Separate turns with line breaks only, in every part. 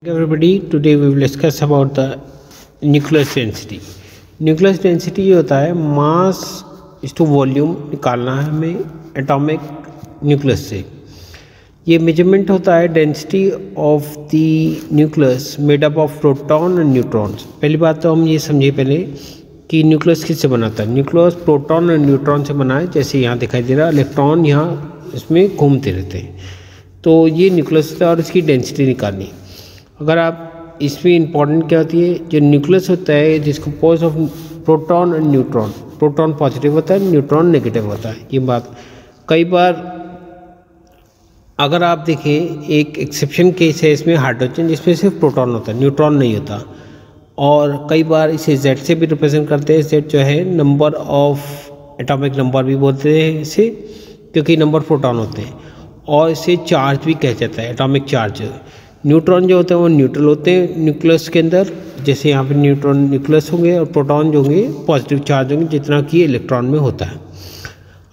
Everybody, today we will discuss about the nucleus density. Nucleus density ये होता है मास इस टू वॉल्यूम निकालना है हमें एटॉमिक न्यूक्लियस से। ये मेजरमेंट होता है density of the nucleus made up of proton and neutrons. पहली बात तो हम ये समझिए पहले कि न्यूक्लियस किससे बनाता है। न्यूक्लियस प्रोटॉन और न्यूट्रॉन से बना है, जैसे यहाँ दिखाई दे रहा है इलेक्ट्रॉन यहाँ इसमें घूमते रहते हैं, तो ये न्यूक्लियस होता है और इसकी डेंसिटी निकालनी। अगर आप इसमें इंपॉर्टेंट क्या होती है, जो न्यूक्लियस होता है जिसको compose of proton and neutron, proton positive होता है, न्यूट्रॉन नेगेटिव होता है। ये बात कई बार अगर आप देखें एक एक्सेप्शन केस है इसमें हाइड्रोजन, जिसमें सिर्फ प्रोटॉन होता है, न्यूट्रॉन नहीं होता। और कई बार इसे जेड से भी रिप्रेजेंट करते हैं। जेड जो है नंबर ऑफ एटॉमिक नंबर भी बोलते हैं इसे, क्योंकि नंबर प्रोटॉन होते हैं। और इसे चार्ज भी कहा जाता है, एटॉमिक चार्ज। न्यूट्रॉन जो होते हैं वो न्यूट्रल होते हैं न्यूक्लियस के अंदर, जैसे यहाँ पे न्यूट्रॉन न्यूक्लियस होंगे, और प्रोटॉन जो होंगे पॉजिटिव चार्ज होंगे, जितना कि इलेक्ट्रॉन में होता है।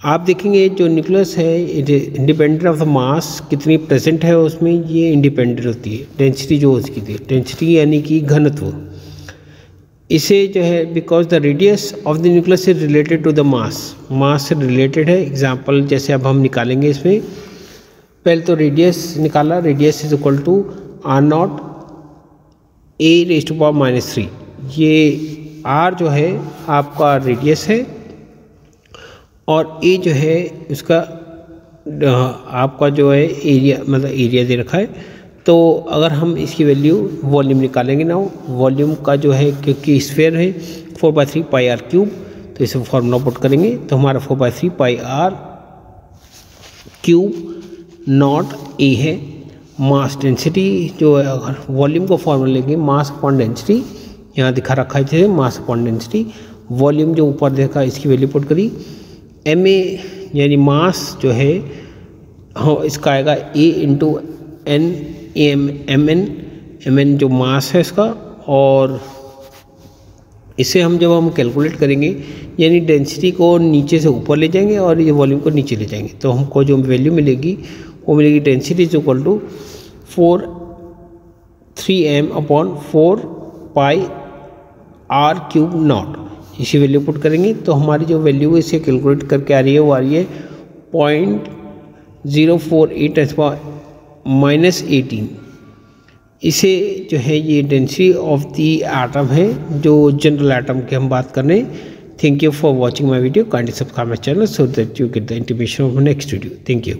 आप देखेंगे जो न्यूक्लियस है इंडिपेंडेंट ऑफ द मास कितनी प्रेजेंट है उसमें, ये इंडिपेंडेंट होती है। डेंसिटी जो उसकी थी, डेंसिटी यानी कि घनत्व, इसे जो है because the radius of the nucleus is related to the mass, mass से रिलेटेड है। एग्जाम्पल जैसे अब हम निकालेंगे इसमें, पहले तो रेडियस निकाला, radius is equal to R naught A raise to power -3। ये आर जो है आपका रेडियस है और ए जो है उसका आपका जो है एरिया, मतलब एरिया दे रखा है। तो अगर हम इसकी वैल्यू वॉल्यूम निकालेंगे ना, वॉल्यूम का जो है क्योंकि स्फीयर है 4/3 पाई आर क्यूब, तो इसे फॉर्मूला पुट करेंगे तो हमारा 4/3 पाई आर क्यूब नॉट ए है। मास डेंसिटी जो है, अगर वॉल्यूम को फॉर्मूला लेंगे मास अपॉन डेंसिटी, यहाँ दिखा रखा है जैसे मास अपॉन डेंसिटी। वॉल्यूम जो ऊपर देखा इसकी वैल्यू पुट करी, एम ए यानी मास जो है इसका आएगा ए इंटू एन एम एन जो मास है इसका। और इसे हम कैलकुलेट करेंगे, यानी डेंसिटी को नीचे से ऊपर ले जाएंगे और ये वॉल्यूम को नीचे ले जाएंगे, तो हमको जो वैल्यू मिलेगी वो मिलेगी density is equal to 3m upon 4 pi R cube naught. इसी वैल्यू पुट करेंगे तो हमारी जो वैल्यू है इसे कैलकुलेट करके आ रही है, वो आ रही है 0.048 -18। इसे जो है ये डेंसिटी ऑफ द एटम है, जो जनरल एटम की हम बात कर रहे हैं। Thank you for watching my video, kindly subscribe my channel so that you get the intimation of next video. Thank you.